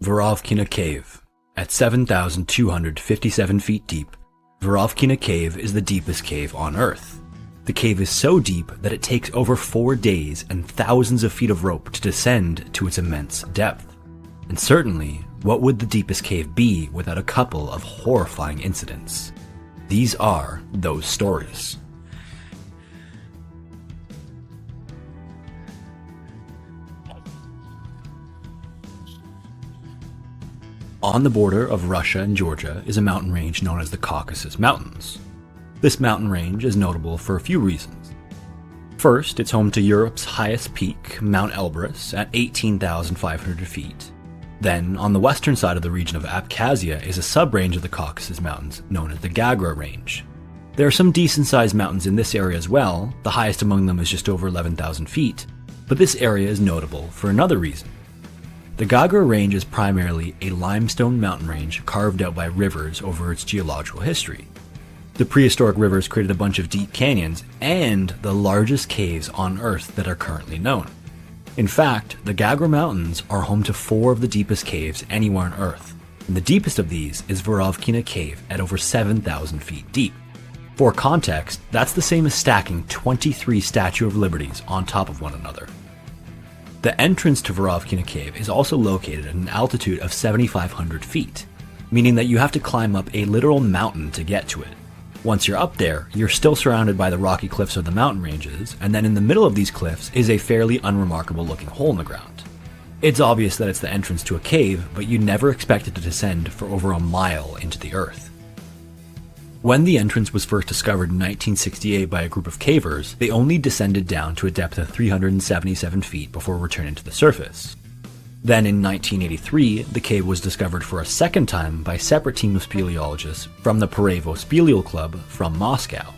Veryovkina Cave. At 7,257 feet deep, Veryovkina Cave is the deepest cave on Earth. The cave is so deep that it takes over 4 days and thousands of feet of rope to descend to its immense depth. And certainly, what would the deepest cave be without a couple of horrifying incidents? These are those stories. On the border of Russia and Georgia is a mountain range known as the Caucasus Mountains. This mountain range is notable for a few reasons. First, it's home to Europe's highest peak, Mount Elbrus, at 18,500 feet. Then, on the western side of the region of Abkhazia is a sub-range of the Caucasus Mountains known as the Gagra Range. There are some decent-sized mountains in this area as well, the highest among them is just over 11,000 feet, but this area is notable for another reason. The Gagra Range is primarily a limestone mountain range carved out by rivers over its geological history. The prehistoric rivers created a bunch of deep canyons and the largest caves on Earth that are currently known. In fact, the Gagra Mountains are home to 4 of the deepest caves anywhere on Earth, and the deepest of these is Veryovkina Cave at over 7,000 feet deep. For context, that's the same as stacking 23 Statue of Liberties on top of one another. The entrance to Veryovkina Cave is also located at an altitude of 7,500 feet, meaning that you have to climb up a literal mountain to get to it. Once you're up there, you're still surrounded by the rocky cliffs of the mountain ranges, and then in the middle of these cliffs is a fairly unremarkable looking hole in the ground. It's obvious that it's the entrance to a cave, but you never expect it to descend for over a mile into the earth. When the entrance was first discovered in 1968 by a group of cavers, they only descended down to a depth of 377 feet before returning to the surface. Then in 1983, the cave was discovered for a second time by a separate team of speleologists from the Veryovkina Speleal Club from Moscow.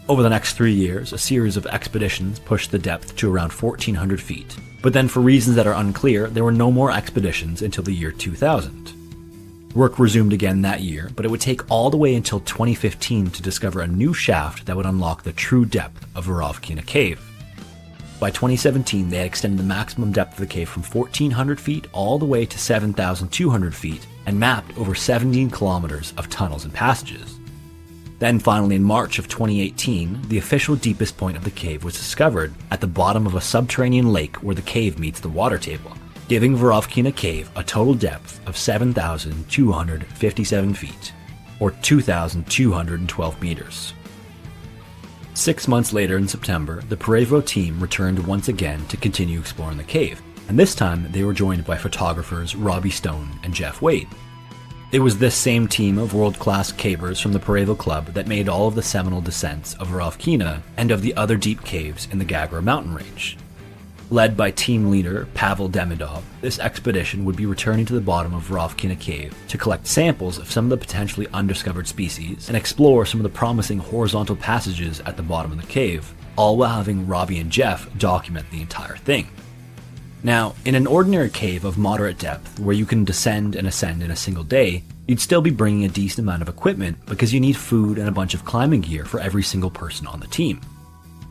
Over the next 3 years, a series of expeditions pushed the depth to around 1,400 feet, but then for reasons that are unclear, there were no more expeditions until the year 2000. Work resumed again that year, but it would take all the way until 2015 to discover a new shaft that would unlock the true depth of Veryovkina Cave. By 2017, they had extended the maximum depth of the cave from 1,400 feet all the way to 7,200 feet and mapped over 17 kilometers of tunnels and passages. Then finally in March of 2018, the official deepest point of the cave was discovered at the bottom of a subterranean lake where the cave meets the water table, giving Veryovkina Cave a total depth of 7,257 feet, or 2,212 meters. 6 months later in September, the Veryovkina team returned once again to continue exploring the cave, and this time they were joined by photographers Robbie Stone and Jeff Wade. It was this same team of world-class cavers from the Veryovkina Club that made all of the seminal descents of Veryovkina and of the other deep caves in the Gagra mountain range. Led by team leader Pavel Demidov, this expedition would be returning to the bottom of Veryovkina Cave to collect samples of some of the potentially undiscovered species and explore some of the promising horizontal passages at the bottom of the cave, all while having Robbie and Jeff document the entire thing. Now, in an ordinary cave of moderate depth where you can descend and ascend in a single day, you'd still be bringing a decent amount of equipment because you need food and a bunch of climbing gear for every single person on the team.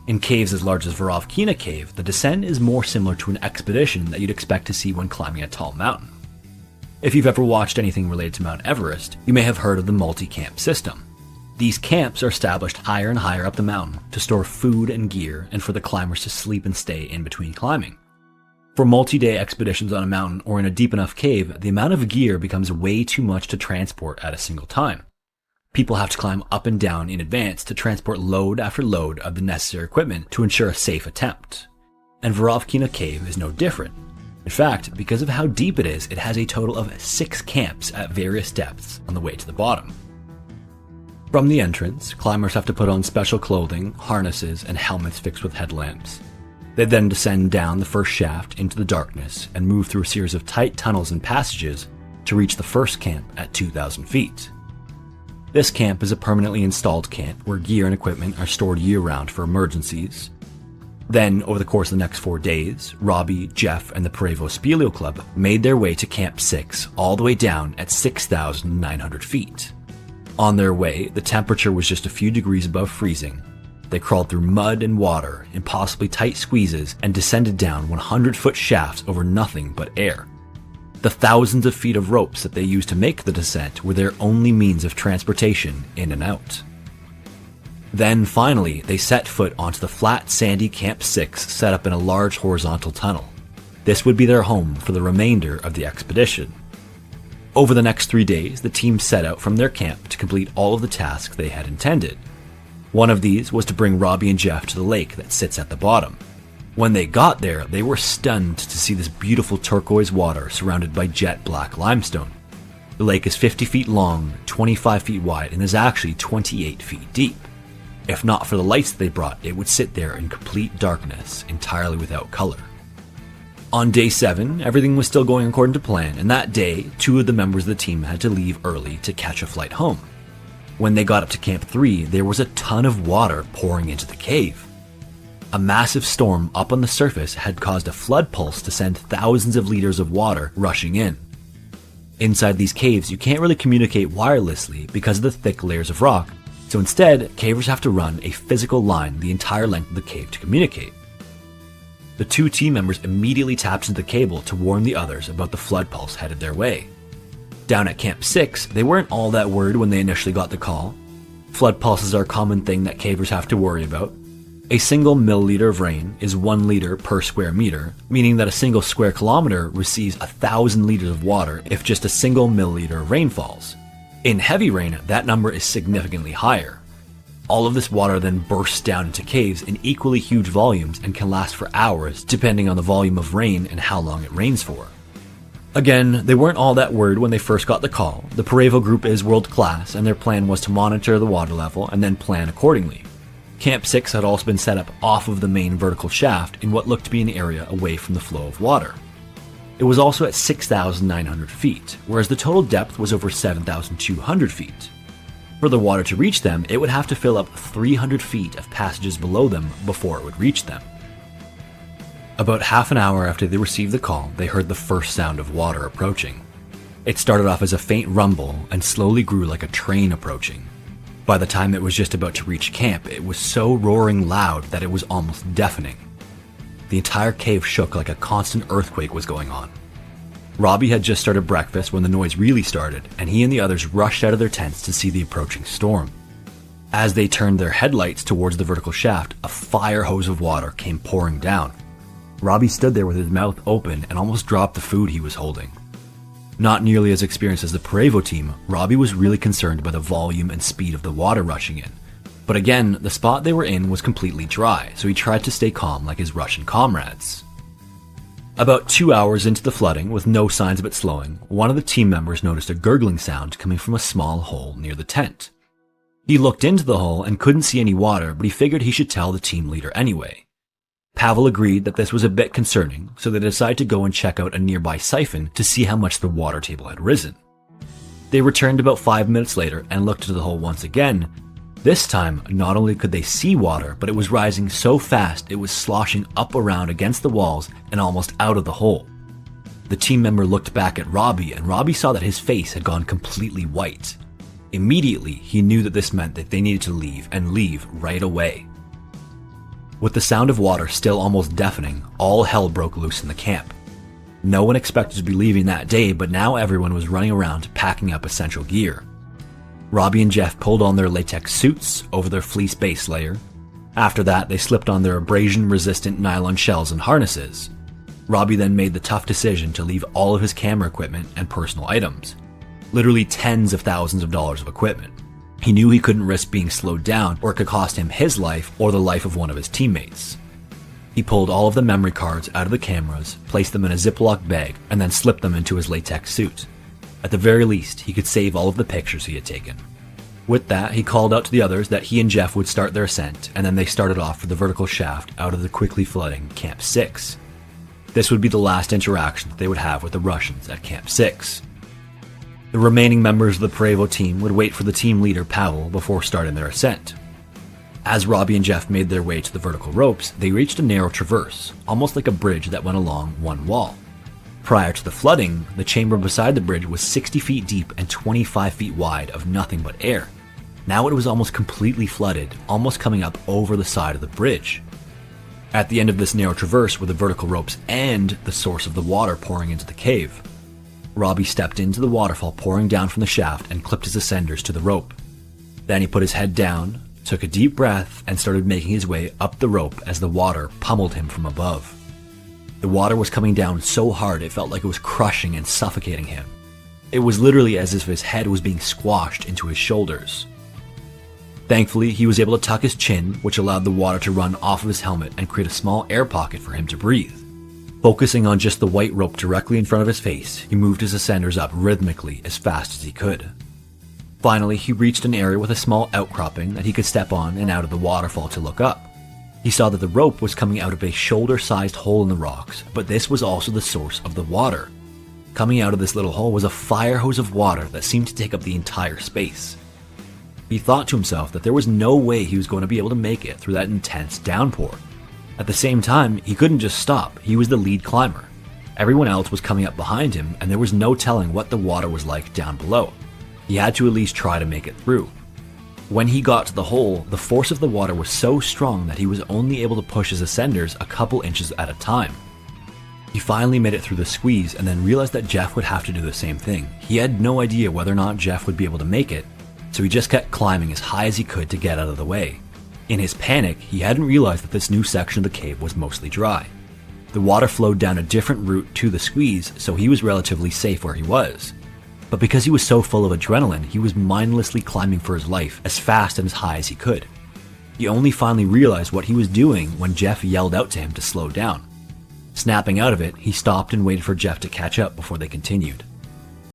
In caves as large as Veryovkina Cave, the descent is more similar to an expedition that you'd expect to see when climbing a tall mountain. If you've ever watched anything related to Mount Everest, you may have heard of the multi-camp system. These camps are established higher and higher up the mountain to store food and gear and for the climbers to sleep and stay in between climbing. For multi-day expeditions on a mountain or in a deep enough cave, the amount of gear becomes way too much to transport at a single time. People have to climb up and down in advance to transport load after load of the necessary equipment to ensure a safe attempt. And Veryovkina Cave is no different. In fact, because of how deep it is, it has a total of 6 camps at various depths on the way to the bottom. From the entrance, climbers have to put on special clothing, harnesses, and helmets fixed with headlamps. They then descend down the first shaft into the darkness and move through a series of tight tunnels and passages to reach the first camp at 2,000 feet. This camp is a permanently installed camp where gear and equipment are stored year-round for emergencies. Then, over the course of the next 4 days, Robbie, Jeff, and the Veryovkina Speleal Club made their way to Camp 6 all the way down at 6,900 feet. On their way, the temperature was just a few degrees above freezing. They crawled through mud and water, impossibly tight squeezes, and descended down 100-foot shafts over nothing but air. The thousands of feet of ropes that they used to make the descent were their only means of transportation in and out. Then finally, they set foot onto the flat, sandy Camp 6 set up in a large horizontal tunnel. This would be their home for the remainder of the expedition. Over the next 3 days, the team set out from their camp to complete all of the tasks they had intended. One of these was to bring Robbie and Jeff to the lake that sits at the bottom. When they got there, they were stunned to see this beautiful turquoise water surrounded by jet black limestone. The lake is 50 feet long, 25 feet wide, and is actually 28 feet deep. If not for the lights they brought, it would sit there in complete darkness, entirely without color. On day 7, everything was still going according to plan, and that day, 2 of the members of the team had to leave early to catch a flight home. When they got up to Camp 3, there was a ton of water pouring into the cave. A massive storm up on the surface had caused a flood pulse to send thousands of liters of water rushing in. Inside these caves, you can't really communicate wirelessly because of the thick layers of rock, so instead, cavers have to run a physical line the entire length of the cave to communicate. The 2 team members immediately tapped into the cable to warn the others about the flood pulse headed their way. Down at Camp 6, they weren't all that worried when they initially got the call. Flood pulses are a common thing that cavers have to worry about. A single milliliter of rain is 1 liter per square meter, meaning that a single square kilometer receives 1,000 liters of water if just a single milliliter of rain falls. In heavy rain, that number is significantly higher. All of this water then bursts down into caves in equally huge volumes and can last for hours depending on the volume of rain and how long it rains for. Again, they weren't all that worried when they first got the call. The Veryovkina group is world class and their plan was to monitor the water level and then plan accordingly. Camp 6 had also been set up off of the main vertical shaft in what looked to be an area away from the flow of water. It was also at 6,900 feet, whereas the total depth was over 7,200 feet. For the water to reach them, it would have to fill up 300 feet of passages below them before it would reach them. About half an hour after they received the call, they heard the first sound of water approaching. It started off as a faint rumble and slowly grew like a train approaching. By the time it was just about to reach camp, it was so roaring loud that it was almost deafening. The entire cave shook like a constant earthquake was going on. Robbie had just started breakfast when the noise really started, and he and the others rushed out of their tents to see the approaching storm. As they turned their headlights towards the vertical shaft, a fire hose of water came pouring down. Robbie stood there with his mouth open and almost dropped the food he was holding. Not nearly as experienced as the Veryovkina team, Robbie was really concerned by the volume and speed of the water rushing in. But again, the spot they were in was completely dry, so he tried to stay calm like his Russian comrades. About 2 hours into the flooding, with no signs of it slowing, one of the team members noticed a gurgling sound coming from a small hole near the tent. He looked into the hole and couldn't see any water, but he figured he should tell the team leader anyway. Pavel agreed that this was a bit concerning, so they decided to go and check out a nearby siphon to see how much the water table had risen. They returned about 5 minutes later and looked into the hole once again. This time, not only could they see water, but it was rising so fast it was sloshing up around against the walls and almost out of the hole. The team member looked back at Robbie, and Robbie saw that his face had gone completely white. Immediately, he knew that this meant that they needed to leave, and leave right away. With the sound of water still almost deafening, all hell broke loose in the camp. No one expected to be leaving that day, but now everyone was running around packing up essential gear. Robbie and Jeff pulled on their latex suits over their fleece base layer. After that, they slipped on their abrasion-resistant nylon shells and harnesses. Robbie then made the tough decision to leave all of his camera equipment and personal items. Literally tens of thousands of dollars of equipment. He knew he couldn't risk being slowed down, or it could cost him his life or the life of one of his teammates. He pulled all of the memory cards out of the cameras, placed them in a Ziploc bag, and then slipped them into his latex suit. At the very least, he could save all of the pictures he had taken. With that, he called out to the others that he and Jeff would start their ascent, and then they started off for the vertical shaft out of the quickly flooding Camp 6. This would be the last interaction that they would have with the Russians at Camp 6. The remaining members of the Veryovkina team would wait for the team leader Pavel before starting their ascent. As Robbie and Jeff made their way to the vertical ropes, they reached a narrow traverse, almost like a bridge that went along one wall. Prior to the flooding, the chamber beside the bridge was 60 feet deep and 25 feet wide of nothing but air. Now it was almost completely flooded, almost coming up over the side of the bridge. At the end of this narrow traverse were the vertical ropes and the source of the water pouring into the cave. Robbie stepped into the waterfall pouring down from the shaft and clipped his ascenders to the rope. Then he put his head down, took a deep breath, and started making his way up the rope as the water pummeled him from above. The water was coming down so hard it felt like it was crushing and suffocating him. It was literally as if his head was being squashed into his shoulders. Thankfully, he was able to tuck his chin, which allowed the water to run off of his helmet and create a small air pocket for him to breathe. Focusing on just the white rope directly in front of his face, he moved his ascenders up rhythmically as fast as he could. Finally, he reached an area with a small outcropping that he could step on and out of the waterfall to look up. He saw that the rope was coming out of a shoulder-sized hole in the rocks, but this was also the source of the water. Coming out of this little hole was a fire hose of water that seemed to take up the entire space. He thought to himself that there was no way he was going to be able to make it through that intense downpour. At the same time, he couldn't just stop. He was the lead climber. Everyone else was coming up behind him, and there was no telling what the water was like down below. He had to at least try to make it through. When he got to the hole, the force of the water was so strong that he was only able to push his ascenders a couple inches at a time. He finally made it through the squeeze and then realized that Jeff would have to do the same thing. He had no idea whether or not Jeff would be able to make it, so he just kept climbing as high as he could to get out of the way. In his panic, he hadn't realized that this new section of the cave was mostly dry. The water flowed down a different route to the squeeze, so he was relatively safe where he was. But because he was so full of adrenaline, he was mindlessly climbing for his life as fast and as high as he could. He only finally realized what he was doing when Jeff yelled out to him to slow down. Snapping out of it, he stopped and waited for Jeff to catch up before they continued.